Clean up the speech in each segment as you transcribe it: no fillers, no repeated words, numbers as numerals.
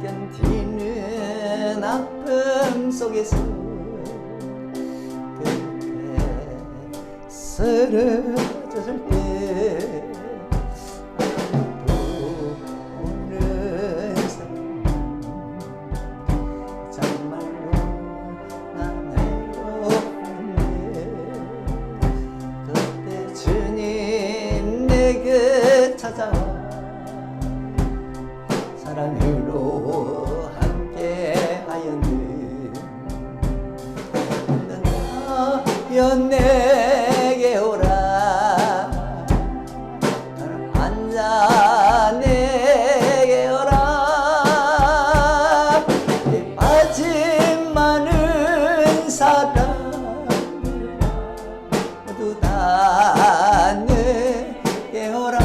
견디는 아픔 속에서 그때 쓰러졌을 때 아무도 없는 삶 정말로 난 외로운데 그때 주님 내게 찾아와 사랑으로 함께하였네. 나여 내게 오라 앉아 내게 오라 이 빠진 많은 사람 모두 다 내게 오라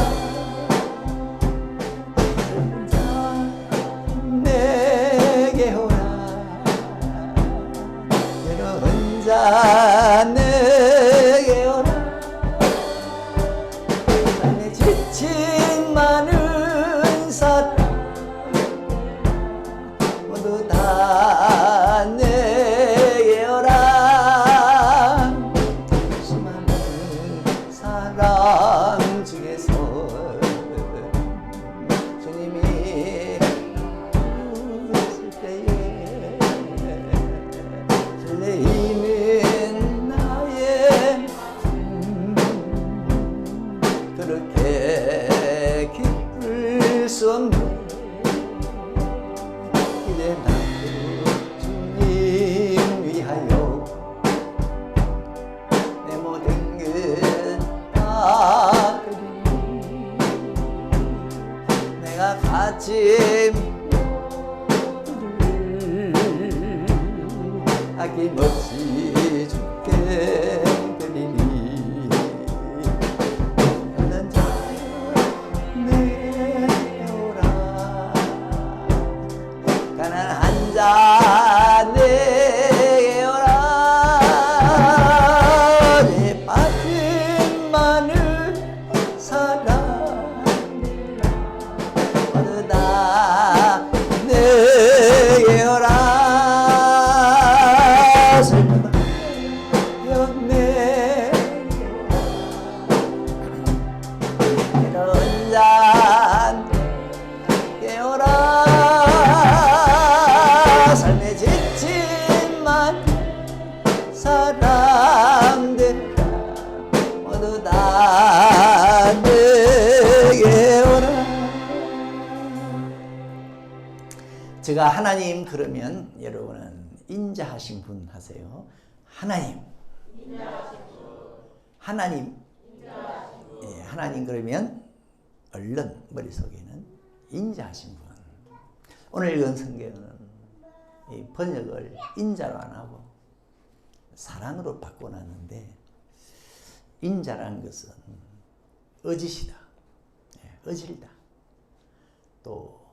내게 오라 너는 혼자 내게 오라 삶에 지친 많은 사람 모두 다 내게 오라 수많은 사랑 중에서 주님이 부르실 때에 설레이는 나의 그렇게 기쁠 수 없네. 이제 나도 주님 위하여 내 모든 것다 드리니 내가 가진 아낌없이 주께 드리니 너는 내게 오라 가난한 자 내게 오라 내 빠진 많은 사랑 모두 다 내게 오라 삶에 지친 많은 사람들 모두 다 내게 오라. 제가 하나님 그러면 여러분은 인자하신 분 하세요. 하나님. 하나님. 예, 하나님 그러면 얼른 머릿속에는 인자하신 분. 오늘 읽은 성경은 이 번역을 인자로 안 하고 사랑으로 바꿔놨는데 인자라는 것은 어짓이다. 예, 어질다. 또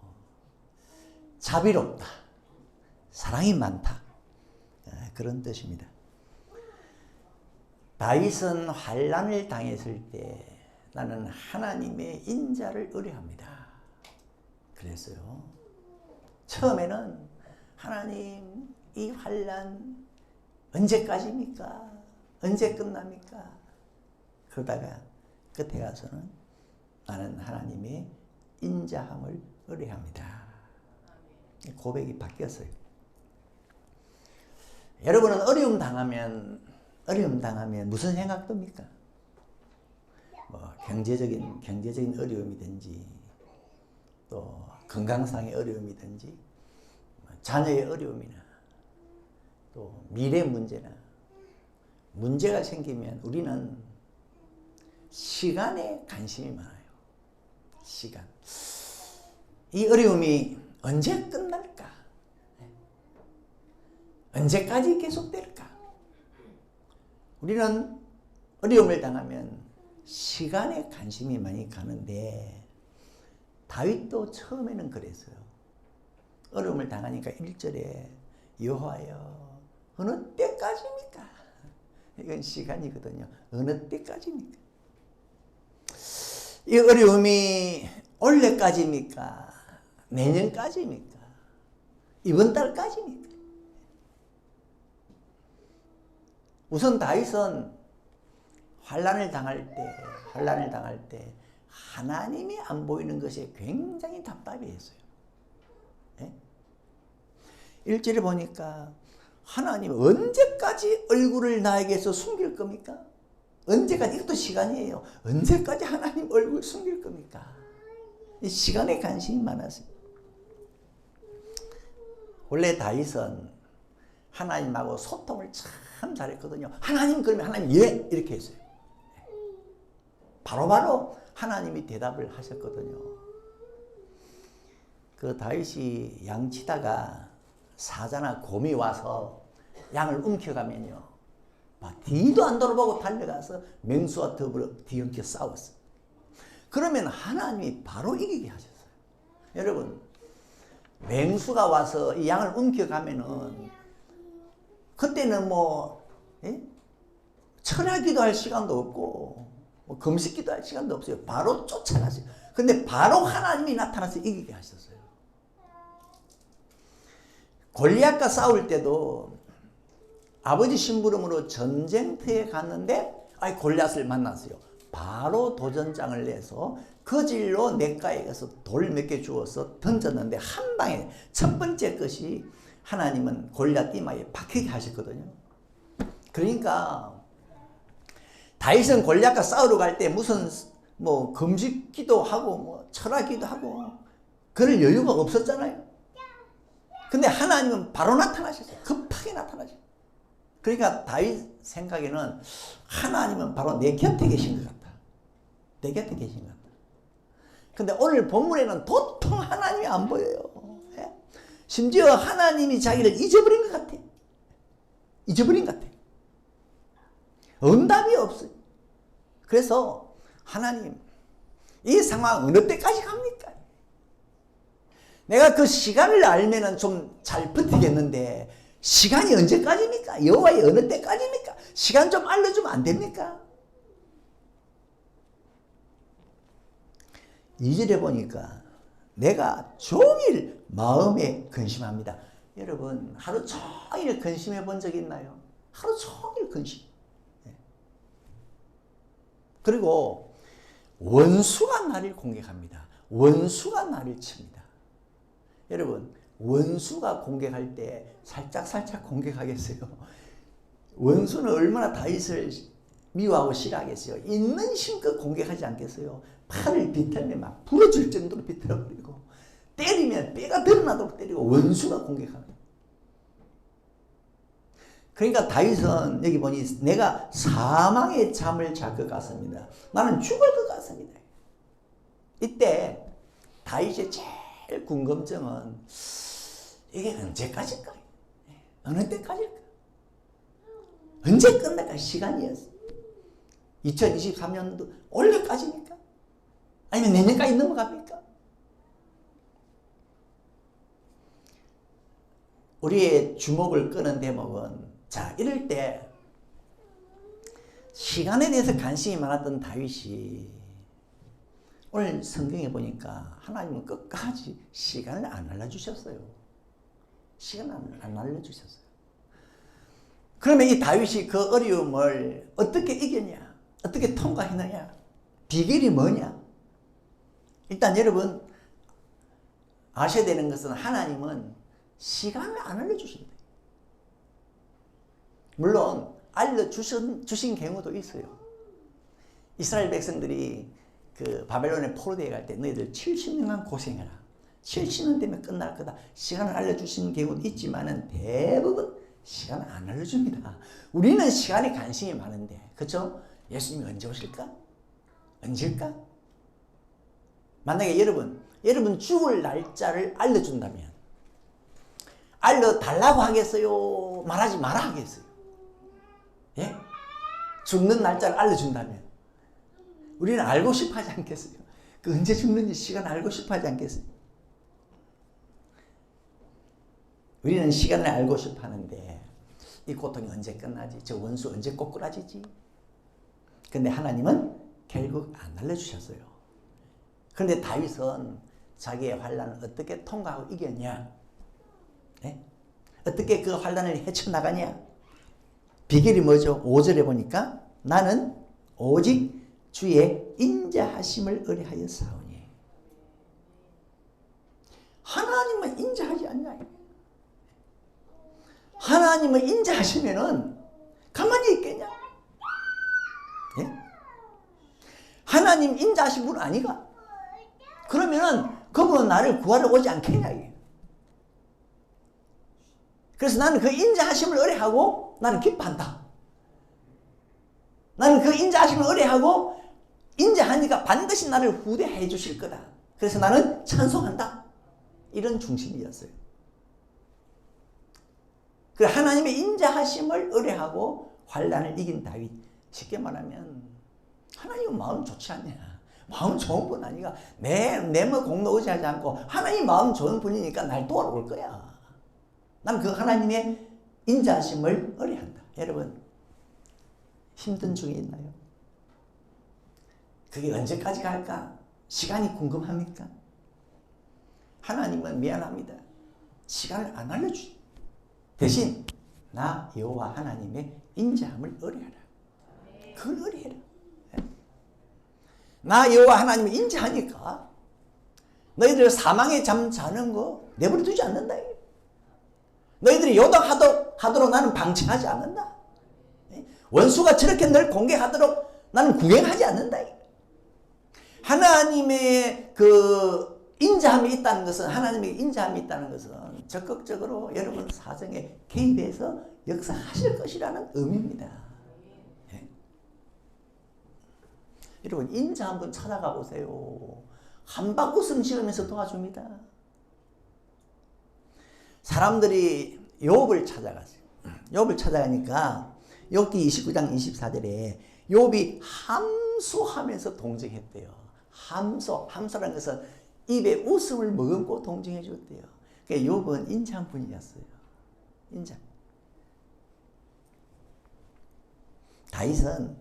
자비롭다. 사랑이 많다. 예, 그런 뜻입니다. 다윗은 환난을 당했을 때 나는 하나님의 인자를 의뢰합니다. 그래서요. 처음에는 하나님 이 환난 언제까지입니까? 언제 끝납니까? 그러다가 끝에 가서는 나는 하나님의 인자함을 의뢰합니다. 고백이 바뀌었어요. 여러분은 어려움 당하면 무슨 생각 듭니까? 뭐 경제적인 어려움이든지 또 건강상의 어려움이든지 자녀의 어려움이나 또 미래 문제나 문제가 생기면 우리는 시간에 관심이 많아요. 시간. 이 어려움이 언제 끝날까? 언제까지 계속될까? 우리는 어려움을 당하면 시간에 관심이 많이 가는데 다윗도 처음에는 그랬어요. 어려움을 당하니까 1절에 여호와여 어느 때까지입니까? 이건 시간이거든요. 어느 때까지입니까? 이 어려움이 올해까지입니까? 내년까지입니까? 이번 달까지니까. 우선 다윗은 환난을 당할 때 하나님이 안 보이는 것에 굉장히 답답해했어요. 예? 1절에 보니까 하나님 언제까지 얼굴을 나에게서 숨길 겁니까? 언제까지? 이것도 시간이에요. 언제까지 하나님 얼굴 숨길 겁니까? 이 시간에 관심이 많았어요. 원래 다윗은 하나님하고 소통을 참 잘했거든요. 하나님 그러면 하나님 예 이렇게 했어요. 바로바로 하나님이 대답을 하셨거든요. 그 다윗이 양치다가 사자나 곰이 와서 양을 움켜가면요, 막 뒤도 안 돌아보고 달려가서 맹수와 더불어 뒤엉켜 싸웠어. 그러면 하나님이 바로 이기게 하셨어요. 여러분, 맹수가 와서 이 양을 움켜가면은 그때는 철야기도 할 시간도 없고 금식기도 할 시간도 없어요. 바로 쫓아갔어요. 근데 바로 하나님이 나타나서 이기게 하셨어요. 골리앗과 싸울 때도 아버지 심부름으로 전쟁터에 갔는데 골리앗을 만났어요. 바로 도전장을 내서 그 질로 냇가에 가서 돌 몇 개 주워서 던졌는데 한 방에 첫 번째 것이 하나님은 골리앗 이마에 박히게 하셨거든요. 그러니까 다윗은 골리앗과 싸우러 갈 때 무슨 금식기도 하고 철학기도 하고 그럴 여유가 없었잖아요. 근데 하나님은 바로 나타나셨어요. 급하게 나타나셨어요. 그러니까 다윗 생각에는 하나님은 바로 내 곁에 계신 것 같다. 내 곁에 계신 것 같다. 근데 오늘 본문에는 도통 하나님이 안 보여요. 심지어 하나님이 자기를 잊어버린 것 같아. 잊어버린 것 같아. 응답이 없어요. 그래서 하나님, 이 상황 어느 때까지 갑니까? 내가 그 시간을 알면은 좀 잘 버티겠는데 시간이 언제까지입니까? 여호와의 어느 때까지입니까? 시간 좀 알려주면 안 됩니까? 2절에 보니까 내가 종일 마음에 근심합니다. 여러분, 하루 종일 근심해 본 적 있나요? 하루 종일 근심. 그리고 원수가 나를 공격합니다. 원수가 나를 칩니다. 여러분, 원수가 공격할 때 살짝 공격하겠어요? 원수는 얼마나 다윗을 미워하고 싫어하겠어요? 있는 힘껏 공격하지 않겠어요? 팔을 비틀면 막 부러질 정도로 비틀어버리고 때리면 뼈가 드러나도록 때리고 원수가 공격합니다. 그러니까 다윗은 여기 보니 내가 사망의 잠을 잘 것 같습니다. 나는 죽을 것 같습니다. 이때 다윗의 제일 궁금증은 이게 언제까지일까? 어느 때까지일까? 언제 끝날까? 시간이었어. 2023년도 올해까지입니까? 아니면 내년까지 넘어갑니까? 우리의 주목을 끄는 대목은, 자, 이럴 때 시간에 대해서 관심이 많았던 다윗이 오늘 성경에 보니까 하나님은 끝까지 시간을 안 알려주셨어요. 시간을 안 알려주셨어요. 그러면 이 다윗이 그 어려움을 어떻게 이겼냐? 어떻게 통과했느냐? 비결이 뭐냐? 일단 여러분 아셔야 되는 것은 하나님은 시간을 안 알려주신다. 물론 알려주신 경우도 있어요. 이스라엘 백성들이 그 바벨론에 포로되어 갈 때 너희들 70년간 고생해라. 70년 되면 끝날 거다. 시간을 알려주신 경우도 있지만은 대부분 시간을 안 알려줍니다. 우리는 시간에 관심이 많은데, 그렇죠? 예수님이 언제 오실까? 언제일까? 만약에 여러분 죽을 날짜를 알려준다면 알려달라고 하겠어요? 말하지 마라 하겠어요? 예? 죽는 날짜를 알려준다면 우리는 알고 싶어 하지 않겠어요? 그 언제 죽는지 시간 알고 싶어 하지 않겠어요? 우리는 시간을 알고 싶어 하는데 이 고통이 언제 끝나지? 저 원수 언제 꼬꾸라지지? 근데 하나님은 결국 안 알려주셨어요. 그런데 다윗은 자기의 환난을 어떻게 통과하고 이겼냐? 네? 어떻게 그 환난을 헤쳐나가냐? 비결이 뭐죠? 5절에 보니까 나는 오직 주의 인자하심을 의뢰하여 싸우니. 하나님은 인자하지 않냐? 하나님은 인자하시면은 가만히 있겠냐? 예? 하나님 인자하신 분 아니가? 그러면은 그분은 나를 구하러 오지 않겠냐? 그래서 나는 그 인자하심을 의뢰하고 나는 기뻐한다. 나는 그 인자하심을 의뢰하고 인자하니까 반드시 나를 후대해 주실 거다. 그래서 나는 찬송한다. 이런 중심이었어요. 그 하나님의 인자하심을 의뢰하고 환난을 이긴 다윗. 쉽게 말하면 하나님은 마음 좋지 않냐. 마음 좋은 분 아니가. 내 공로 의지하지 않고 하나님 마음 좋은 분이니까 날 도와올 올 거야. 난 그 하나님의 인자하심을 의뢰한다. 여러분 힘든 중에 있나요? 그게 언제까지 갈까? 시간이 궁금합니까? 하나님은 미안합니다. 시간을 안 알려주지. 대신 나 여호와 하나님의 인자함을 의뢰하라. 그걸 의뢰해라. 나 여호와 하나님을 인자하니까 너희들 사망의 잠 자는 거 내버려 두지 않는다. 너희들이 요동하도록 나는 방치하지 않는다. 원수가 저렇게 널 공격하도록 나는 구경하지 않는다. 하나님의 그 인자함이 있다는 것은, 하나님의 인자함이 있다는 것은 적극적으로 여러분 사정에 개입해서 역사하실 것이라는 의미입니다. 네. 여러분 인자 한번 찾아가 보세요. 한박 웃음 지으면서 도와줍니다. 사람들이 욥을 찾아갔어요. 욥을 찾아가니까 욥기 29장 24절에 욥이 함소하면서 동정했대요. 함소라는 것은 입에 웃음을 머금고 동정해 줬대요. 그러니까 욥은 인자한 분이었어요. 인자. 다윗은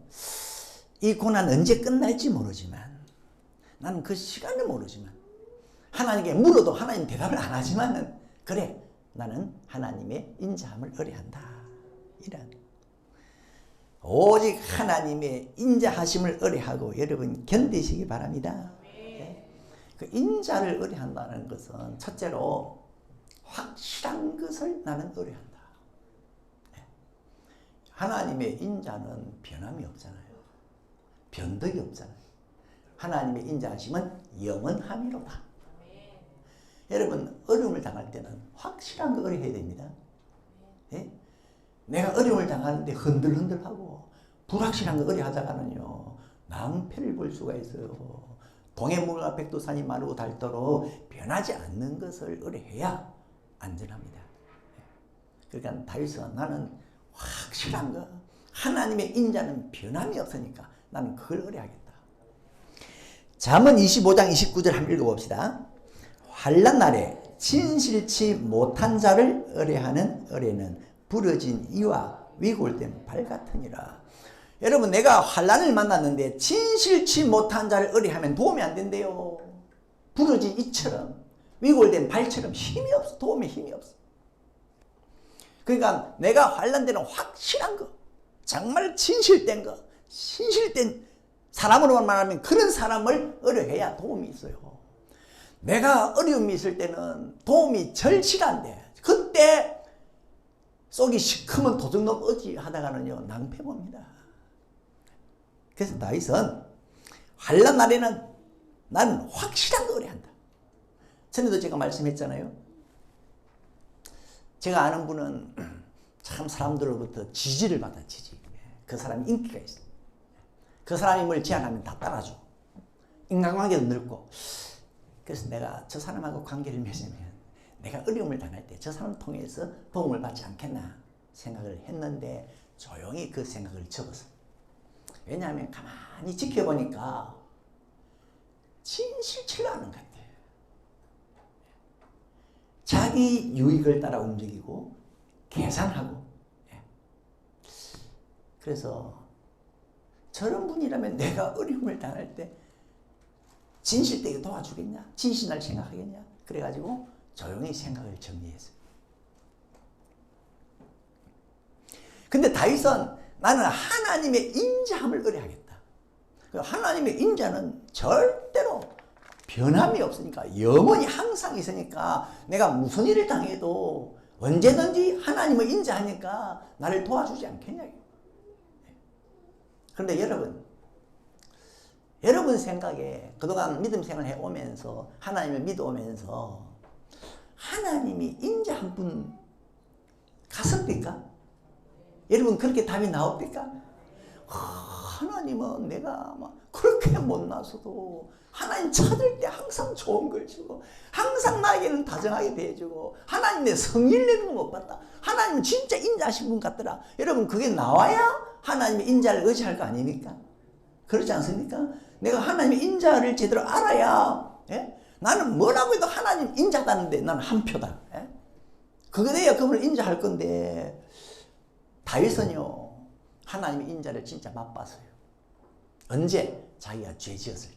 이 고난 언제 끝날지 모르지만, 나는 그 시간을 모르지만, 하나님께 물어도 하나님 대답을 안 하지만은, 그래, 나는 하나님의 인자함을 의뢰한다. 이런. 오직 하나님의 인자하심을 의뢰하고 여러분 견디시기 바랍니다. 네. 그 인자를 의뢰한다는 것은 첫째로 확실한 것을 나는 의뢰한다. 네. 하나님의 인자는 변함이 없잖아요. 변덕이 없잖아요. 하나님의 인자하심은 영원함이로다. 여러분 어려움을 당할 때는 확실한 거 의뢰해야 됩니다. 네? 내가 어려움을 당하는데 흔들흔들하고 불확실한 거 의뢰하다가는요 낭패를 볼 수가 있어요. 동해물과 백두산이 마르고 닳도록 변하지 않는 것을 의뢰해야 안전합니다. 그러니까 다윗은 나는 확실한 거, 하나님의 인자는 변함이 없으니까 나는 그걸 의뢰하겠다. 잠언 25장 29절 한번 읽어봅시다. 환난 날에 진실치 못한 자를 의뢰하는 의뢰는 부러진 이와 위골된 발 같으니라. 여러분 내가 환난을 만났는데 진실치 못한 자를 의뢰하면 도움이 안 된대요. 부러진 이처럼 위골된 발처럼 힘이 없어. 도움에 힘이 없어. 그러니까 내가 환난 때는 확실한 거, 정말 진실된 거, 신실된 사람으로만 말하면 그런 사람을 의뢰해야 도움이 있어요. 내가 어려움이 있을 때는 도움이 절실한데 그때 속이 시커먼 도둑놈 어지 하다가는요 낭패 봅니다. 그래서 다윗은 환난 날에는 나는 확실한 거 의뢰한다. 전에도 제가 말씀했잖아요. 제가 아는 분은 참 사람들로부터 지지를 받아. 지지. 그 사람이 인기가 있어. 그 사람이 뭘 제안하면 다 따라주고 인간관계도 넓고. 그래서 내가 저 사람하고 관계를 맺으면 내가 어려움을 당할 때 저 사람을 통해서 도움을 받지 않겠나 생각을 했는데 조용히 그 생각을 접었어. 왜냐하면 가만히 지켜보니까 진실치를 않은 것 같아. 자기 유익을 따라 움직이고 계산하고. 그래서 저런 분이라면 내가 어려움을 당할 때 진실되게 도와주겠냐? 진실날 생각하겠냐? 그래가지고 조용히 생각을 정리했어요. 근데 다윗은 나는 하나님의 인자함을 의뢰하겠다. 하나님의 인자는 절대로 변함이 없으니까, 영원히 항상 있으니까 내가 무슨 일을 당해도 언제든지 하나님을 인자하니까 나를 도와주지 않겠냐. 그런데 여러분 생각에 그동안 믿음 생활을 해오면서 하나님을 믿어오면서 하나님이 인자한 분 갔습니까? 여러분 그렇게 답이 나옵니까? 하나님은 내가 막 그렇게 못나서도 하나님 찾을 때 항상 좋은 걸 주고 항상 나에게는 다정하게 대해주고 하나님 내 성일 내는 거 못 봤다. 하나님은 진짜 인자하신 분 같더라. 여러분 그게 나와야 하나님의 인자를 의지할 거 아닙니까? 그렇지 않습니까? 내가 하나님의 인자를 제대로 알아야, 예? 나는 뭐라고 해도 하나님 인자다는데 나는 한 표다. 예? 그거 돼야 그분을 인자할 건데 다윗은요 하나님의 인자를 진짜 맛봤어요. 언제? 자기가 죄 지었을 때.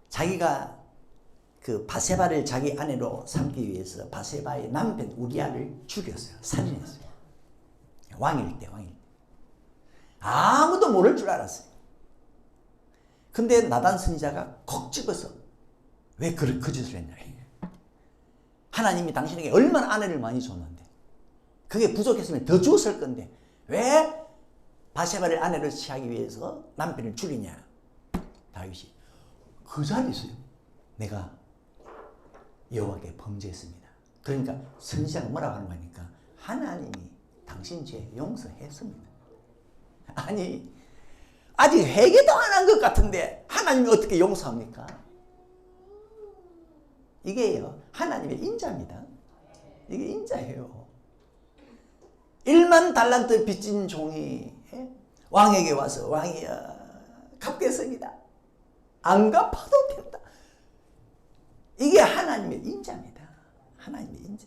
자기가 그 바세바를 자기 아내로 삼기 위해서 바세바의 남편 우리아를 죽였어요. 살인했어요. 왕일 때. 아무도 모를 줄 알았어요. 근데 나단 선지자가 콕 집어서 왜 그 짓을 했냐. 하나님이 당신에게 얼마나 아내를 많이 줬는데 그게 부족했으면 더 주었을 건데 왜 바세바를 아내로 취하기 위해서 남편을 죽이냐. 다윗이 그 자리에서요 내가 여호와께 범죄했습니다. 그러니까 선지자가 뭐라고 하는 거니까 하나님이 당신 죄 용서했습니다. 아니 아직 회개도 안 한 것 같은데 하나님이 어떻게 용서합니까? 이게요 하나님의 인자입니다. 이게 인자예요. 1만 달란트 빚진 종이 왕에게 와서 왕이여 갚겠습니다. 안 갚아도 된다. 이게 하나님의 인자입니다. 하나님의 인자.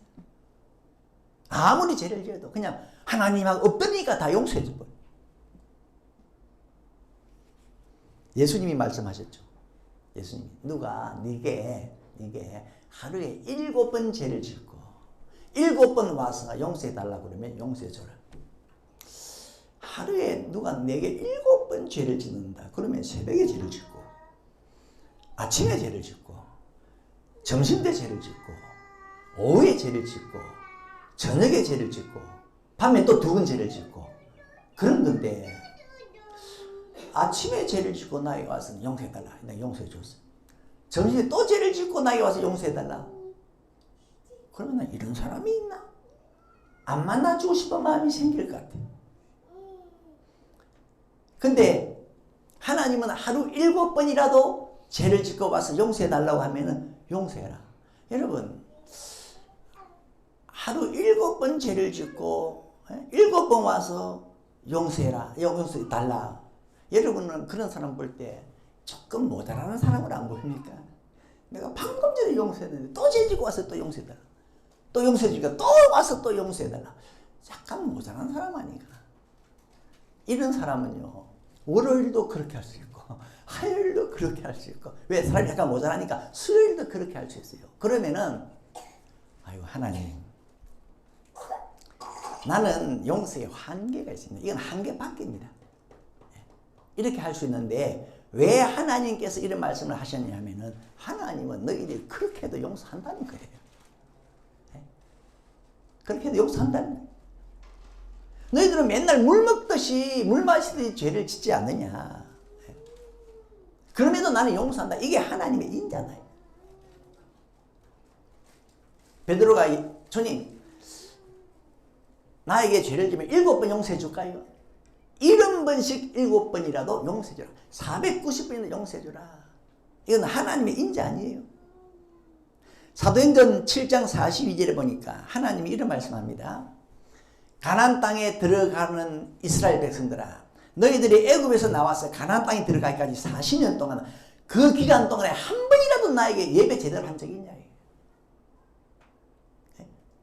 아무리 죄를 지어도 그냥 하나님하고 없더니까 다 용서해 줄 거예요. 예수님이 말씀하셨죠. 예수님이 누가 네게 하루에 7번 죄를 짓고 7번 와서 용서해 달라고 그러면 용서해 줘라. 하루에 누가 내게 7번 죄를 짓는다. 그러면 새벽에 죄를 짓고 아침에 죄를 짓고 점심때 죄를 짓고 오후에 죄를 짓고 저녁에 죄를 짓고 밤에 또 2번 죄를 짓고 그런 건데 아침에 죄를 짓고 나에게 와서 용서해달라. 내가 용서해 줬어. 점심에 또 죄를 짓고 나에게 와서 용서해달라. 그러면 나 이런 사람이 있나? 안 만나주고 싶은 마음이 생길 것 같아. 근데 하나님은 하루 7번이라도 죄를 짓고 와서 용서해달라고 하면은 용서해라. 여러분 하루 7번 죄를 짓고 7번 와서 용서해라. 용서해달라. 여러분은 그런 사람 볼 때 조금 모자라는 사람을 안 보입니까? 내가 방금 전에 용서했는데 또 죄 짓고 와서 또 용서해달라. 또 용서해주니까 또 와서 또 용서해달라. 약간 모자란 사람 아닌가? 이런 사람은요 월요일도 그렇게 할 수 있고 화요일도 그렇게 할 수 있고 왜 사람이 약간 모자라니까 수요일도 그렇게 할 수 있어요. 그러면은 아이고 하나님 나는 용서의 한계가 있습니다. 이건 한계 밖입니다. 이렇게 할 수 있는데 왜 하나님께서 이런 말씀을 하셨냐면은 하나님은 너희들이 그렇게 해도 용서한다는 거예요. 그렇게 해도 용서한다는 거예요. 너희들은 맨날 물 먹듯이 물 마시듯이 죄를 짓지 않느냐. 그럼에도 나는 용서한다. 이게 하나님의 인자다. 베드로가 주님 나에게 죄를 지면 7번 용서해 줄까요? 70번씩 7번이라도 용서해 주라. 490번이라도 용서해 주라. 이건 하나님의 인자 아니에요. 사도행전 7장 42절에 보니까 하나님이 이런 말씀합니다. 가나안 땅에 들어가는 이스라엘 백성들아 너희들이 애굽에서 나와서 가나안 땅에 들어가기까지 40년 동안 그 기간 동안에 한 번이라도 나에게 예배 제대로 한 적이 있냐.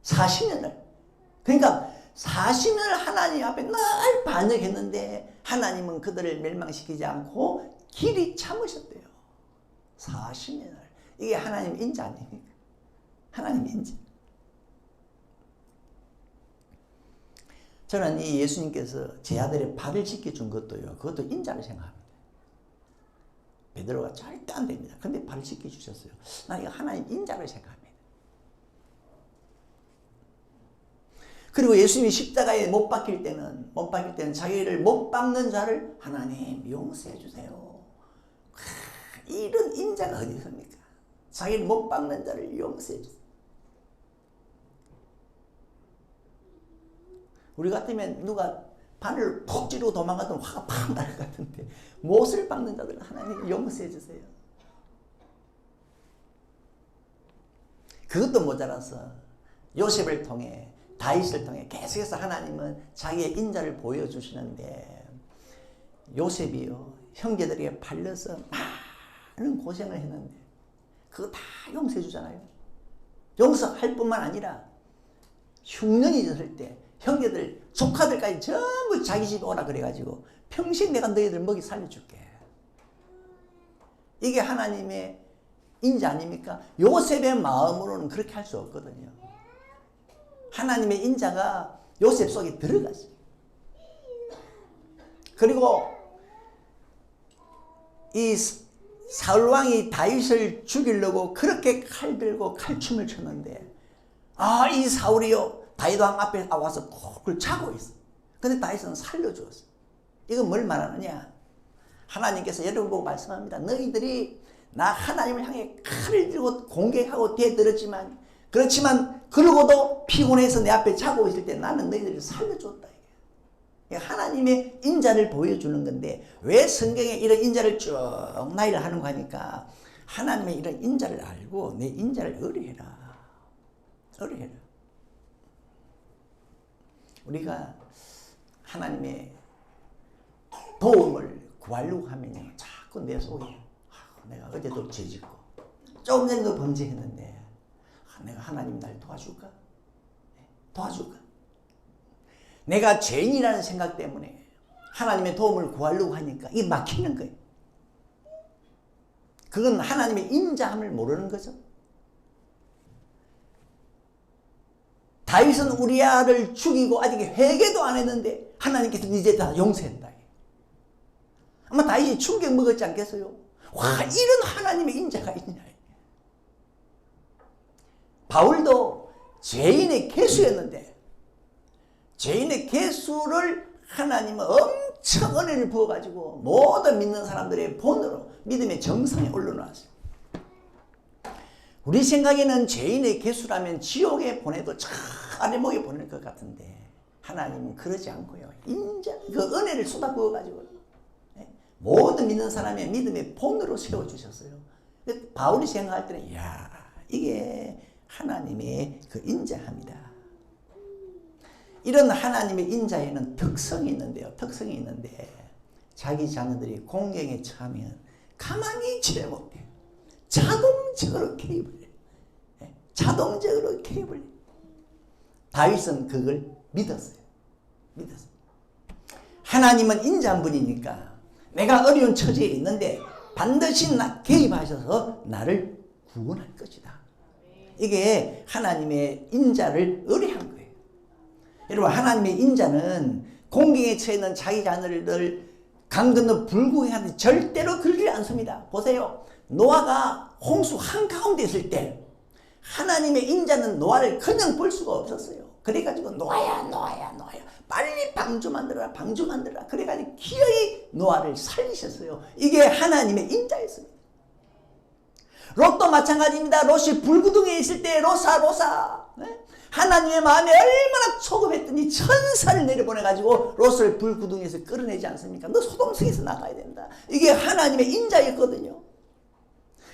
40년을. 그러니까 40년을 하나님 앞에 늘 반역했는데 하나님은 그들을 멸망시키지 않고 길이 참으셨대요. 40년을. 이게 하나님 인자 아닙니까? 하나님 인자. 저는 이 예수님께서 제 아들의 발을 씻겨준 것도요, 그것도 인자를 생각합니다. 베드로가 절대 안 됩니다. 근데 발을 씻겨주셨어요. 난 이거 하나님 인자를 생각합니다. 그리고 예수님이 십자가에 못 박힐 때는 자기를 못 박는 자를 하나님 용서해 주세요. 이런 인자가 어디 있습니까? 자기를 못 박는 자를 용서해 주세요. 우리 같으면 누가 바늘을 푹 찌르고 도망가면 화가 팍 날 것 같은데, 못을 박는 자들 하나님 용서해 주세요. 그것도 모자라서 요셉을 통해, 다윗을 통해 계속해서 하나님은 자기의 인자를 보여주시는데, 요셉이요, 형제들에게 팔려서 많은 고생을 했는데 그거 다 용서해 주잖아요. 용서할 뿐만 아니라 흉년이 졌을 때 형제들, 조카들까지 전부 자기 집에 오라 그래가지고 평생 내가 너희들 먹이 살려줄게. 이게 하나님의 인자 아닙니까? 요셉의 마음으로는 그렇게 할 수 없거든요. 하나님의 인자가 요셉 속에 들어갔어요. 그리고 이 사울왕이 다윗을 죽이려고 그렇게 칼 들고 칼춤을 췄는데, 이 사울이요, 다윗왕 앞에 와서 콕을 자고 있어. 근데 다윗은 살려주었어. 이건 뭘 말하느냐? 하나님께서 여러분 보고 말씀합니다. 너희들이 나 하나님을 향해 칼을 들고 공격하고 대들었지만, 그렇지만 그러고도 피곤해서 내 앞에 자고 있을 때 나는 너희들을 살려줬다. 이게 하나님의 인자를 보여주는 건데, 왜 성경에 이런 인자를 쭉 나열을 하는 거 하니까, 하나님의 이런 인자를 알고 내 인자를 의뢰해라. 의뢰해라. 우리가 하나님의 도움을 구하려고 하면요, 자꾸 내 속에 내가 어제도 죄짓고 조금 전에도 범죄했는데 내가 하나님 날 도와줄까? 도와줄까? 내가 죄인이라는 생각 때문에 하나님의 도움을 구하려고 하니까 이게 막히는 거예요. 그건 하나님의 인자함을 모르는 거죠. 다윗은 우리아를 죽이고 아직 회개도 안 했는데 하나님께서 이제 다 용서했다. 아마 다윗이 충격 먹었지 않겠어요? 와, 이런 하나님의 인자가 있냐. 바울도 죄인의 개수였는데, 죄인의 개수를 하나님은 엄청 은혜를 부어가지고 모든 믿는 사람들의 본으로 믿음의 정상에 올려놨어요. 우리 생각에는 죄인의 개수라면 지옥에 보내도 저 아래목에 보낼 것 같은데, 하나님은 그러지 않고요, 인자, 그 은혜를 쏟아부어가지고 모든 믿는 사람의 믿음의 본으로 세워주셨어요. 바울이 생각할 때는, 이야, 이게 하나님의 그 인자함이다. 이런 하나님의 인자에는 특성이 있는데요. 특성이 있는데, 자기 자녀들이 공경에 처하면 가만히 있지를 못해요. 자동적으로 개입을 해요. 자동적으로 개입을 해요. 다윗은 그걸 믿었어요. 믿었어요. 하나님은 인자한 분이니까 내가 어려운 처지에 있는데 반드시 개입하셔서 나를 구원할 것이다. 이게 하나님의 인자를 의뢰한 거예요. 여러분, 하나님의 인자는 공경에 처해 있는 자기 자녀를 강 건너 불구하는데 절대로 그러지 않습니다. 보세요. 노아가 홍수 한가운데 있을 때 하나님의 인자는 노아를 그냥 볼 수가 없었어요. 그래가지고 노아야 빨리 방주 만들어라. 그래가지고 기어이 노아를 살리셨어요. 이게 하나님의 인자였습니다. 롯도 마찬가지입니다. 롯이 불구덩이에 있을 때 로사 하나님의 마음에 얼마나 초급했더니 천사를 내려보내가지고 롯을 불구덩이에서 끌어내지 않습니까? 너 소돔성에서 나가야 된다. 이게 하나님의 인자였거든요.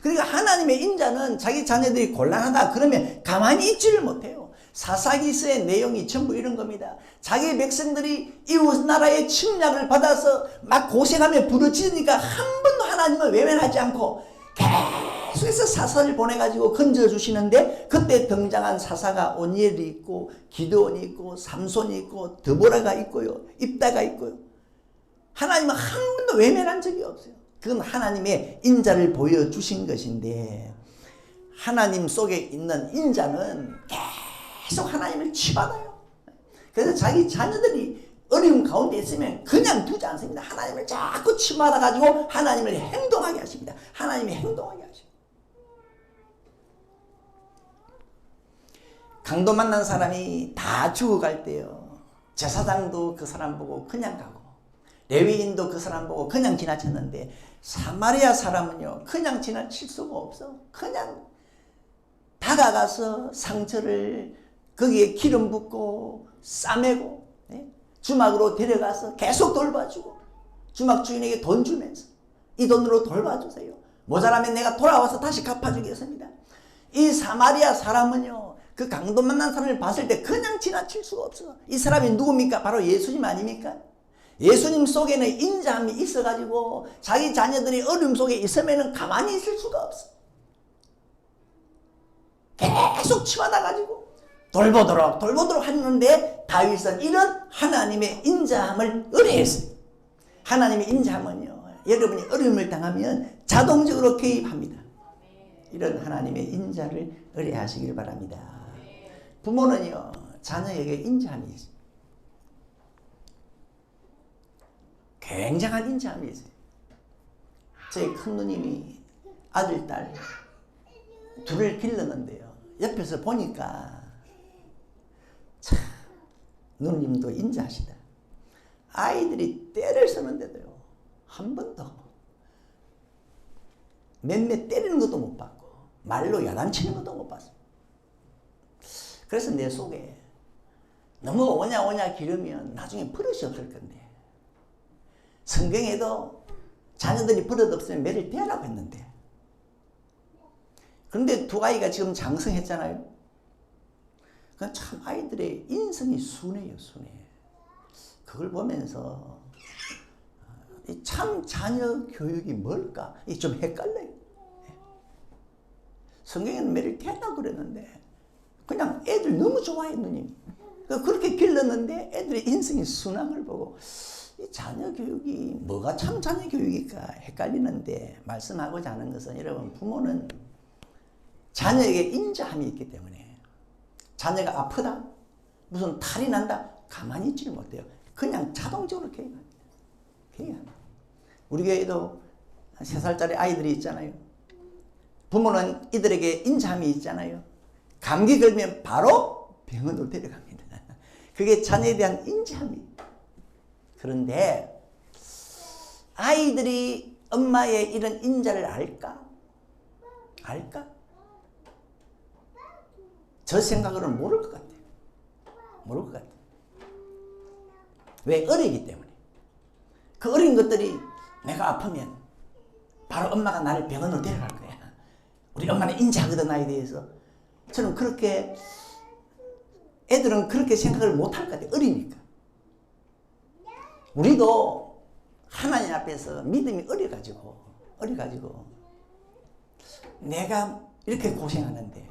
그러니까 하나님의 인자는 자기 자녀들이 곤란하다 그러면 가만히 있지를 못해요. 사사기서의 내용이 전부 이런 겁니다. 자기 백성들이 이웃 나라의 침략을 받아서 막 고생하며 부르짖으니까 한 번도 하나님을 외면하지 않고 계속해서 사사를 보내가지고 건져주시는데, 그때 등장한 사사가 오니엘이 있고 기드온이 있고 삼손이 있고 드보라가 있고요, 입다가 있고요. 하나님은 한 번도 외면한 적이 없어요. 그건 하나님의 인자를 보여주신 것인데, 하나님 속에 있는 인자는 계속 하나님을 치받아요. 그래서 자기 자녀들이 어려움 가운데 있으면 그냥 두지 않습니다. 하나님을 자꾸 침하다 가지고 하나님을 행동하게 하십니다. 하나님이 행동하게 하십니다. 강도 만난 사람이 다 죽어갈 때요, 제사장도 그 사람 보고 그냥 가고 레위인도 그 사람 보고 그냥 지나쳤는데 사마리아 사람은요 그냥 지나칠 수가 없어. 그냥 다가가서 상처를 거기에 기름 붓고 싸매고, 네? 주막으로 데려가서 계속 돌봐주고, 주막 주인에게 돈 주면서 이 돈으로 돌봐주세요. 모자라면 내가 돌아와서 다시 갚아주겠습니다. 이 사마리아 사람은요 그 강도 만난 사람을 봤을 때 그냥 지나칠 수가 없어. 이 사람이 누굽니까? 바로 예수님 아닙니까? 예수님 속에는 인자함이 있어가지고 자기 자녀들이 어려움 속에 있으면 가만히 있을 수가 없어. 계속 치받아 가지고 돌보도록 하는데 다윗은 이런 하나님의 인자함을 의뢰했어요. 하나님의 인자함은요, 여러분이 어려움을 당하면 자동적으로 개입합니다. 이런 하나님의 인자를 의뢰하시길 바랍니다. 부모는요 자녀에게 인자함이 있어요. 굉장한 인자함이 있어요. 저희 큰 누님이 아들 딸 둘을 길렀는데요, 옆에서 보니까 참 누님도 인자하시다. 아이들이 때를 쓰는데도요 한 번도 몇몇 때리는 것도 못 봤고 말로 야단치는 것도 못 봤어요. 그래서 내 속에 너무 오냐 기르면 나중에 버릇이 없을 건데, 성경에도 자녀들이 버릇 없으면 매를 대라고 했는데, 그런데 두 아이가 지금 장성했잖아요. 그건 참 아이들의 인성이 순해요, 순해. 그걸 보면서 참 자녀 교육이 뭘까? 좀 헷갈려요. 성경에는 매를 대라고 그랬는데 그냥 애들 너무 좋아해, 누님. 그렇게 길렀는데 애들의 인성이 순한 걸 보고 이 자녀 교육이 뭐가 참 자녀 교육일까 헷갈리는데, 말씀하고자 하는 것은 여러분, 부모는 자녀에게 인자함이 있기 때문에 자녀가 아프다, 무슨 탈이 난다, 가만히 있지를 못해요. 그냥 자동적으로 개입합니다. 개입합니다. 우리 교회에도 3살짜리 아이들이 있잖아요. 부모는 이들에게 인자함이 있잖아요. 감기 걸면 바로 병원으로 데려갑니다. 그게 자녀에 대한 인자함이. 그런데 아이들이 엄마의 이런 인자를 알까? 알까? 저 생각으로는 모를 것 같아요. 모를 것 같아요. 왜? 어리기 때문에. 그 어린 것들이 내가 아프면 바로 엄마가 나를 병원으로 데려갈 거야. 우리 엄마는 인자하거든, 나에 대해서. 저는 그렇게, 애들은 그렇게 생각을 못할 것 같아요. 어리니까. 우리도 하나님 앞에서 믿음이 어려가지고 내가 이렇게 고생하는데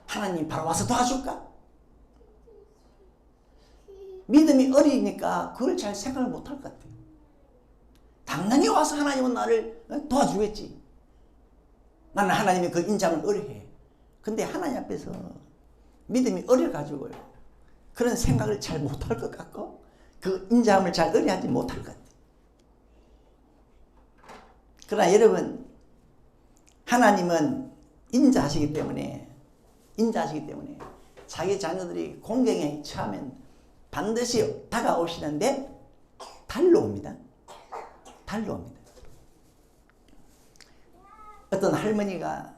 하나님 바로 와서 도와줄까? 믿음이 어리니까 그걸 잘 생각을 못할 것 같아요. 당연히 와서 하나님은 나를 도와주겠지. 나는 하나님의 그 인자함을 의뢰해. 근데 하나님 앞에서 믿음이 어려가지고요, 그런 생각을 잘 못할 것 같고 그 인자함을 잘 의뢰하지 못할 것 같아요. 그러나 여러분, 하나님은 인자하시기 때문에 자기 자녀들이 공경에 처하면 반드시 다가오시는데 달로 옵니다. 어떤 할머니가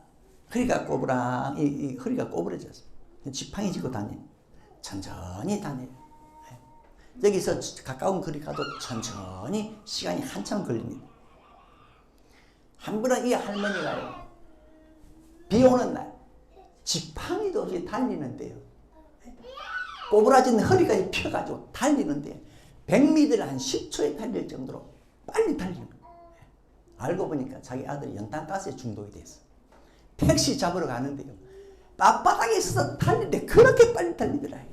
허리가 꼬부러졌어요. 지팡이 쥐고 다녀요. 천천히 다녀요. 여기서 가까운 거리 가도 천천히 시간이 한참 걸립니다. 한 번은 이 할머니가요, 비 오는 날 지팡이도 없이 달리는데요, 꼬부라진 허리까지 펴가지고 달리는데 100m를 한 10초에 달릴 정도로 빨리 달리는 거예요. 알고 보니까 자기 아들이 연탄가스에 중독이 됐어. 택시 잡으러 가는데요, 앞바닥에 있어서 달리는데 그렇게 빨리 달리더라.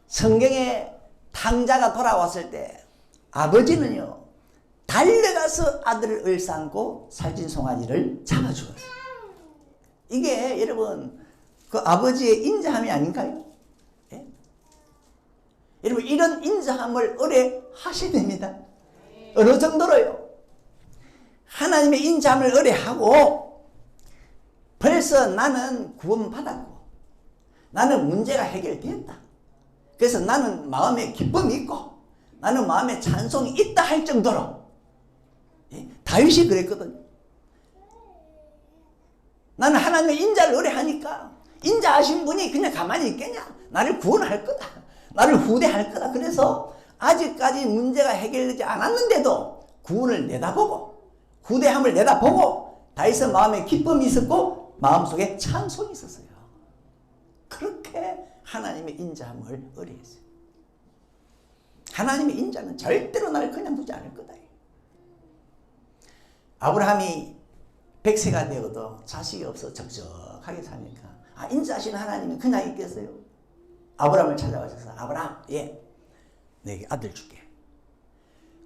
성경에 탕자가 돌아왔을 때 아버지는요, 달려가서 아들을 을상고 살찐 송아지를 잡아주었어요. 이게 여러분, 그 아버지의 인자함이 아닌가요? 예? 여러분 이런 인자함을 의뢰하셔야 됩니다. 어느 정도로요? 하나님의 인자함을 의뢰하고 벌써 나는 구원받았고 나는 문제가 해결됐다. 그래서 나는 마음에 기쁨이 있고 나는 마음에 찬송이 있다 할 정도로 다윗이 그랬거든요. 나는 하나님의 인자를 의뢰하니까 인자하신 분이 그냥 가만히 있겠냐? 나를 구원할 거다. 나를 후대할 거다. 그래서 아직까지 문제가 해결되지 않았는데도 구원을 내다보고 후대함을 내다보고 다윗의 마음에 기쁨이 있었고 마음속에 찬송이 있었어요. 그렇게 하나님의 인자함을 의뢰했어요. 하나님의 인자는 절대로 나를 그냥 두지 않을 거다. 아브라함이 100세가 되어도 자식이 없어 적적하게 사니까 인자하신 하나님이 그냥 있겠어요? 아브라함을 찾아가셔서 아브라함 내게 아들 줄게.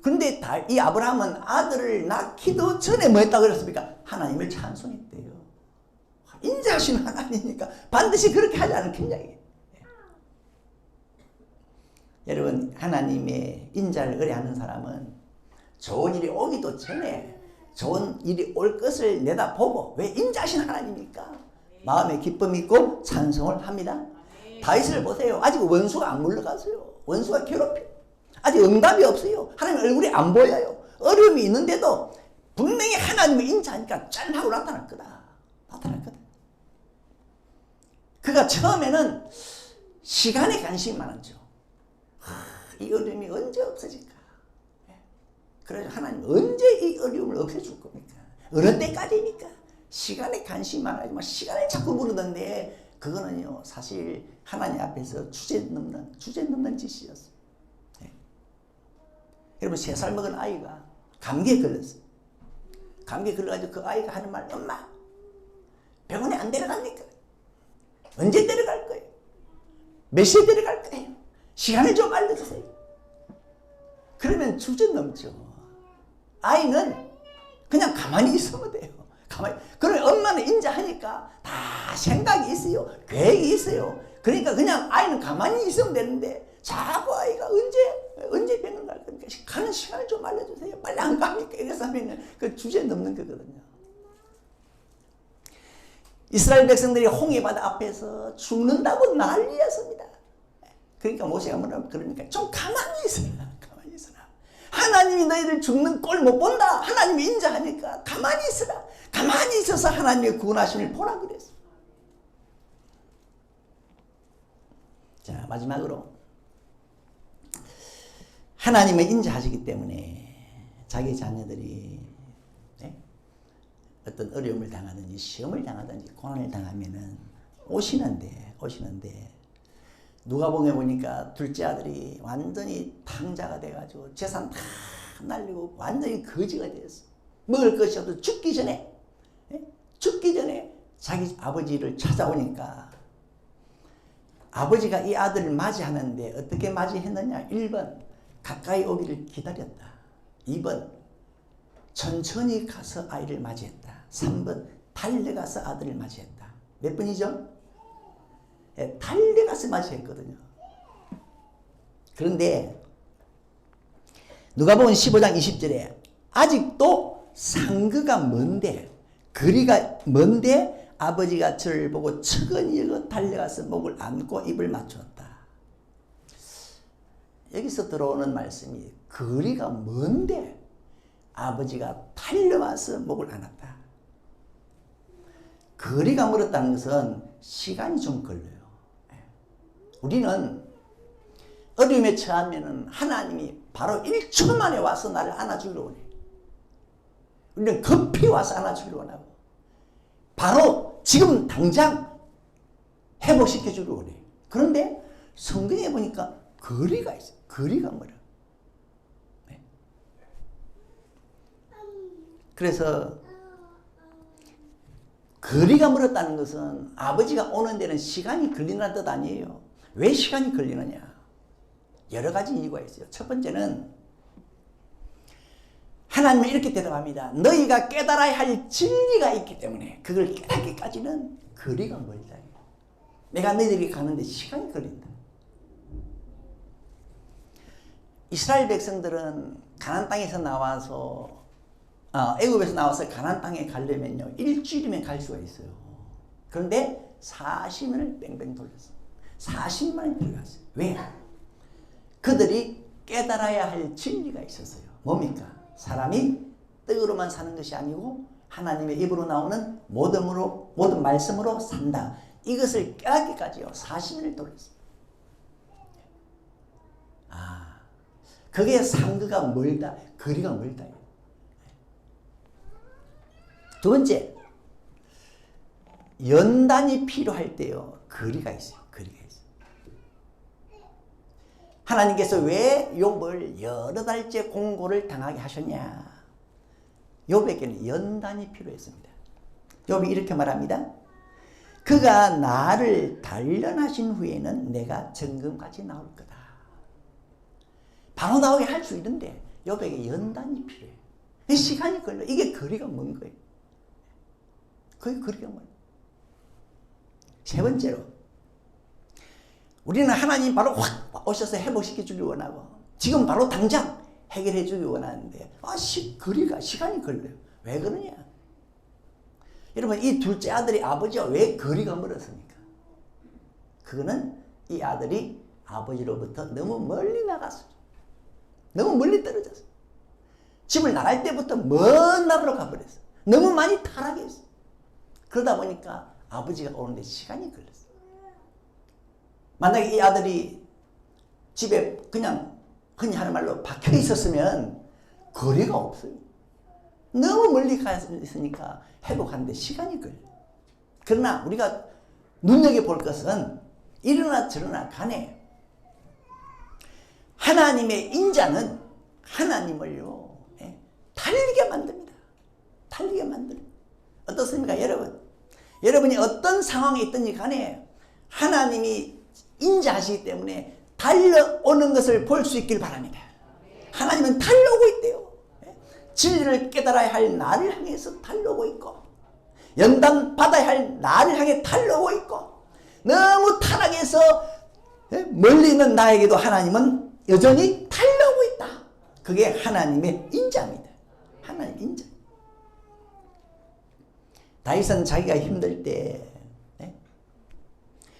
근데 이 아브라함은 아들을 낳기도 전에 뭐 했다고 그랬습니까? 하나님을 찬송했대요. 인자하신 하나님이니까 반드시 그렇게 하지 않겠냐 이게. 여러분 하나님의 인자를 의뢰하는 사람은 좋은 일이 오기도 전에 좋은 일이 올 것을 내다보고 왜 인자하신 하나님이니까 마음에 기쁨이 있고 찬송을 합니다. 다윗을 보세요. 아직 원수가 안 물러갔어요. 원수가 괴롭혀. 아직 응답이 없어요. 하나님 얼굴이 안 보여요. 어려움이 있는데도 분명히 하나님의 인자하니까 짠하고 나타날 거다. 나타날 거다. 그가 처음에는 시간에 관심이 많았죠. 이 어려움이 언제 없어질까? 그래서 하나님 언제 이 어려움을 없애줄 겁니까? 어느 때까지입니까? 시간에 관심이 많아지만 시간을 자꾸 부르던데 그거는요 사실 하나님 앞에서 주제 넘는 짓이었어요. 네. 여러분 3살 먹은 아이가 감기에 걸렸어요. 감기에 걸려가지고 그 아이가 하는 말 엄마 병원에 안 데려갑니까? 언제 데려갈 거예요? 몇 시에 데려갈 거예요? 시간을 좀 알려주세요. 그러면 주제 넘죠. 아이는 그냥 가만히 있으면 돼요. 가만히. 그러면 엄마는 인자하니까 다 생각이 있어요. 계획이 있어요. 그러니까 그냥 아이는 가만히 있으면 되는데 자꾸 아이가 언제 병원 갈 겁니까? 가는 시간을 좀 알려주세요. 빨리 안 갑니까? 이래서 하면 그 주제 넘는 거거든요. 이스라엘 백성들이 홍해바다 앞에서 죽는다고 난리였습니다. 그러니까 모세가 뭐라 그러니까 좀 가만히 있어라. 가만히 있어라. 하나님이 너희들 죽는 꼴 못 본다. 하나님이 인자하니까 가만히 있어라. 가만히 있어서 하나님의 구원하심을 보라 그랬어. 자 마지막으로 하나님은 인자하시기 때문에 자기 자녀들이 어떤 어려움을 당하든지 시험을 당하든지 고난을 당하면은 오시는데 누가복음에 보니까 둘째 아들이 완전히 탕자가 돼가지고 재산 다 날리고 완전히 거지가 되었어. 먹을 것이 없어 죽기 전에 자기 아버지를 찾아오니까 아버지가 이 아들을 맞이하는데 어떻게 맞이했느냐. 1번 가까이 오기를 기다렸다. 2번 천천히 가서 아이를 맞이했다. 3번 달려가서 아들을 맞이했다. 몇 번이죠? 달려가서 맞이했거든요. 그런데 누가복음 15장 20절에 아직도 상거가 먼데 거리가 먼데 아버지가 저를 보고 측은히 달려가서 목을 안고 입을 맞추었다. 여기서 들어오는 말씀이 거리가 먼데 아버지가 달려와서 목을 안았다. 거리가 멀었다는 것은 시간이 좀 걸려요. 우리는 어려움에 처하면 하나님이 바로 1초 만에 와서 나를 안아주려고 원해. 우리는 급히 와서 안아주려고 원하고 바로 지금 당장 회복시켜주려고 원해. 그런데 성경에 보니까 거리가 있어요. 거리가 멀어. 그래서 거리가 멀었다는 것은 아버지가 오는 데는 시간이 걸리는 뜻 아니에요. 왜 시간이 걸리느냐? 여러 가지 이유가 있어요. 첫 번째는 하나님은 이렇게 대답합니다. 너희가 깨달아야 할 진리가 있기 때문에 그걸 깨닫기까지는 거리가 멀다. 내가 너희들이 가는데 시간이 걸린다. 이스라엘 백성들은 가나안 땅에서 나와서 애굽에서 나와서 가나안 땅에 가려면요 일주일이면 갈 수가 있어요. 그런데 40년을 뺑뺑 돌렸어. 40만이 들어갔어요. 왜? 그들이 깨달아야 할 진리가 있었어요. 뭡니까? 사람이 떡으로만 사는 것이 아니고 하나님의 입으로 나오는 모든 말씀으로 산다. 이것을 깨닫기까지요 40년을 돌렸어요. 그게 상거가 멀다, 거리가 멀다. 두 번째, 연단이 필요할 때요 거리가 있어요. 거리가 있어요. 하나님께서 왜 욥을 여러 달째 공고를 당하게 하셨냐? 욥에게는 연단이 필요했습니다. 욥이 이렇게 말합니다. 그가 나를 단련하신 후에는 내가 정금같이 나올 거다. 바로 나오게 할 수 있는데 욥에게 연단이 필요해요. 시간이 걸려. 이게 거리가 먼 거예요. 그게 거리가 먼 거예요. 세 번째로 우리는 하나님 바로 확 오셔서 회복시켜 주길 원하고 지금 바로 당장 해결해 주길 원하는데 거리가 시간이 걸려요. 왜 그러냐? 여러분 이 둘째 아들의 아버지와 왜 거리가 멀었습니까? 그거는 이 아들이 아버지로부터 너무 멀리 나갔어요. 너무 멀리 떨어졌어. 집을 나갈 때부터 먼 나라로 가버렸어. 너무 많이 타락했어. 그러다 보니까 아버지가 오는데 시간이 걸렸어. 만약에 이 아들이 집에 그냥 흔히 하는 말로 박혀 있었으면 거리가 없어요. 너무 멀리 가 있으니까 회복하는데 시간이 걸려. 그러나 우리가 눈여겨볼 것은 이러나 저러나 간에 하나님의 인자는 하나님을요 달리게 만듭니다. 달리게 만듭니다. 어떻습니까 여러분? 여러분이 어떤 상황에 있든지 간에 하나님이 인자하시기 때문에 달려오는 것을 볼 수 있길 바랍니다. 하나님은 달려오고 있대요. 진리를 깨달아야 할 나를 향해서 달려오고 있고 연단 받아야 할 나를 향해 달려오고 있고 너무 타락해서 멀리 있는 나에게도 하나님은 여전히 달려오고 있다. 그게 하나님의 인자입니다. 하나님의 인자. 다윗은 자기가 힘들 때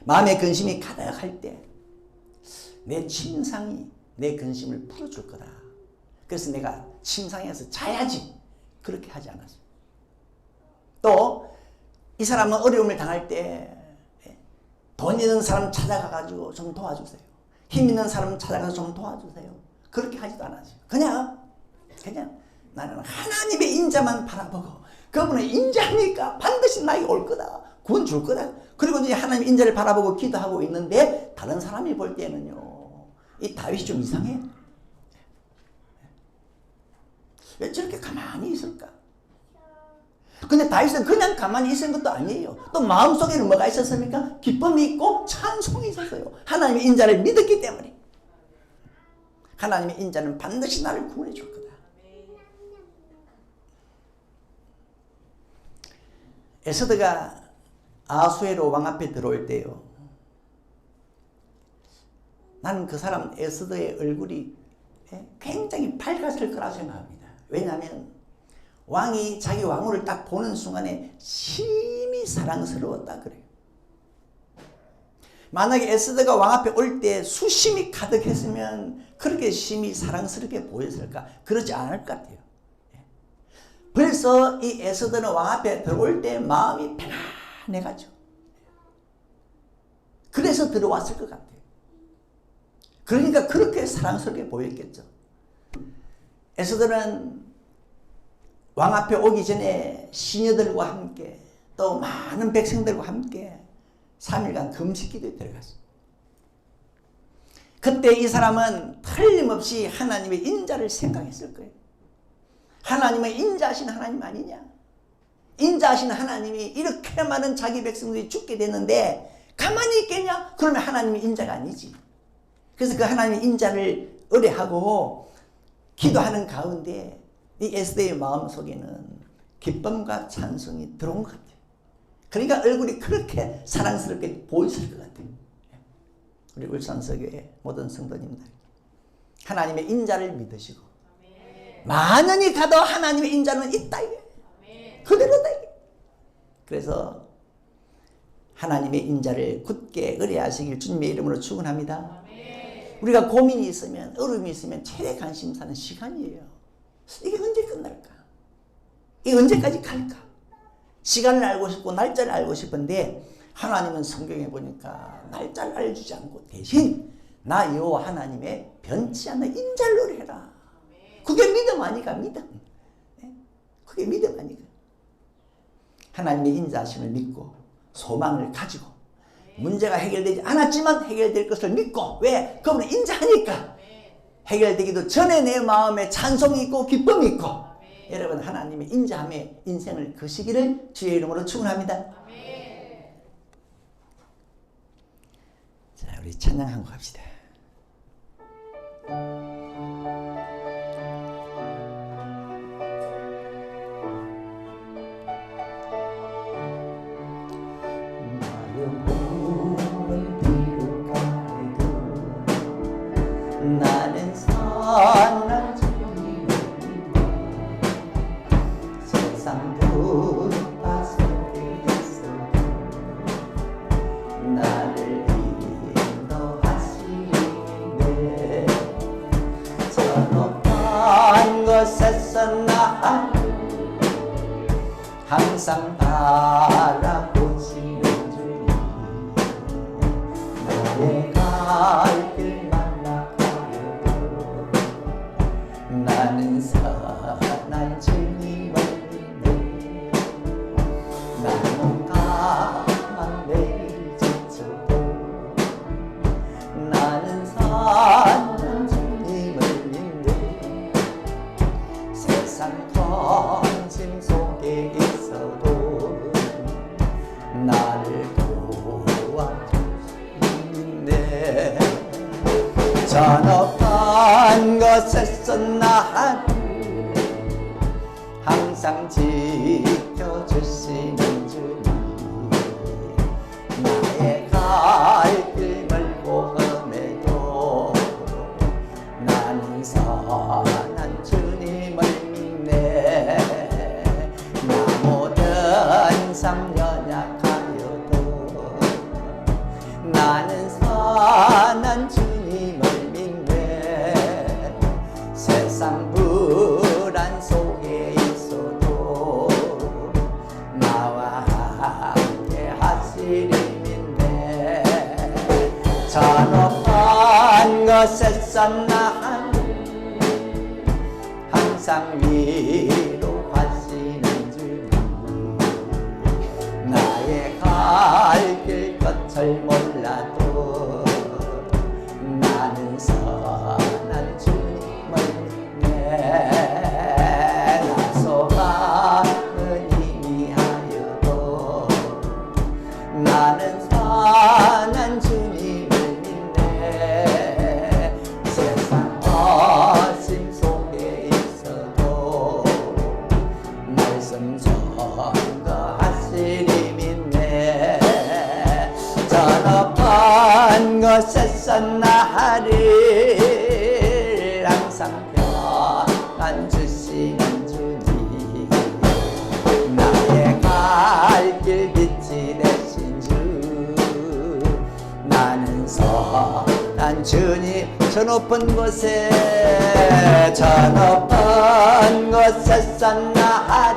마음의 근심이 가득할 때 내 침상이 내 근심을 풀어줄 거다. 그래서 내가 침상에서 자야지. 그렇게 하지 않았어요. 또 이 사람은 어려움을 당할 때 돈 있는 사람 찾아가가지고 좀 도와주세요. 힘 있는 사람 찾아가서 좀 도와주세요. 그렇게 하지도 않았어요. 그냥 나는 하나님의 인자만 바라보고 그분의 인자니까 반드시 나에게 올 거다. 구원 줄 거다. 그리고 이제 하나님 인자를 바라보고 기도하고 있는데 다른 사람이 볼 때는요 이 다윗이 좀 이상해. 왜 저렇게 가만히 있을까? 근데 다윗은 그냥 가만히 있은 것도 아니에요. 또 마음속에는 뭐가 있었습니까? 기쁨이 있고 찬송이 있었어요. 하나님의 인자를 믿었기 때문에. 하나님의 인자는 반드시 나를 구원해 줄 거다. 에스더가 아수에로 왕 앞에 들어올 때요 나는 그 사람 에스더의 얼굴이 굉장히 밝았을 거라 생각합니다. 왜냐하면 왕이 자기 왕후를 딱 보는 순간에 심히 사랑스러웠다 그래요. 만약에 에스더가 왕 앞에 올 때 수심이 가득했으면 그렇게 심히 사랑스럽게 보였을까? 그렇지 않을 것 같아요. 벌써 이 에스더는 왕 앞에 들어올 때 마음이 편안해가지고 그래서 들어왔을 것 같아요. 그러니까 그렇게 사랑스럽게 보였겠죠. 에스더는 왕 앞에 오기 전에 시녀들과 함께 또 많은 백성들과 함께 3일간 금식기도에 들어갔어요. 그때 이 사람은 틀림없이 하나님의 인자를 생각했을 거예요. 하나님의 인자하신 하나님 아니냐? 인자하신 하나님이 이렇게 많은 자기 백성들이 죽게 됐는데 가만히 있겠냐? 그러면 하나님의 인자가 아니지. 그래서 그 하나님의 인자를 의뢰하고 기도하는 가운데 이 에스더의 마음속에는 기쁨과 찬송이 들어온 것 같아요. 그러니까 얼굴이 그렇게 사랑스럽게 보였을 것 같아요. 우리 울산서교회 모든 성도님들, 하나님의 인자를 믿으시고 만연히 가도 하나님의 인자는 있다 이게. 그대로다 이게. 그래서 하나님의 인자를 굳게 의뢰하시길 주님의 이름으로 축원합니다. 우리가 고민이 있으면, 어려움이 있으면 최대 관심사는 시간이에요. 이게 언제 끝날까? 이게 언제까지 갈까? 시간을 알고 싶고 날짜를 알고 싶은데 하나님은 성경에 보니까 날짜를 알려주지 않고 대신 나 여호와 하나님의 변치 않는 인자를 노래해라. 그게 믿음 아니가? 믿음. 그게 믿음 아니가? 하나님의 인자하심을 믿고 소망을 가지고 문제가 해결되지 않았지만 해결될 것을 믿고, 왜? 그분은 인자하니까 해결되기도 전에 내 마음에 찬송이 있고 기쁨이 있고, 여러분 하나님의 인자함에 인생을 거시기를 주의 이름으로 축원합니다. 자, 우리 찬양하고 갑시다. 나는 선한 주님 세상 부파 속에서 나를 인도하시네. 저 높은 곳에서 나 항상 바라보시는 주님, 나의 갈 길만 나는 선한 주님을 믿네. 나는 가만 매일 지쳐도 나는 선한 주님을 믿네. 세상 번짐 속에 있어도 나를 도와주시네. 저 높은 곳에서 나를 항상 지켜주시는 주님, 나의 갈 길을 보험에도 나는 선한 주님을 믿네. 나 모든 삶 연약하여도 나는 선한 주님을 세상 불안 속에 있어도 나와 함께 하시리 믿네. 저 높은 곳에서 나를 항상 위로하시는 주님, 나의 갈 길 끝을 몰라도 나는 선한 주님을 믿네. 나 소망은 희미하여도 나는 선한 주님을 믿네. 세상 어심 속에 있어도 말씀 전거하시리 믿네. 저 높은 곳에서 나를 항상 평안 주시는 주님, 나의 갈 길 빛이 되신 주, 나는 선한 주님. 저 높은 곳에, 저 높은 곳에서 나를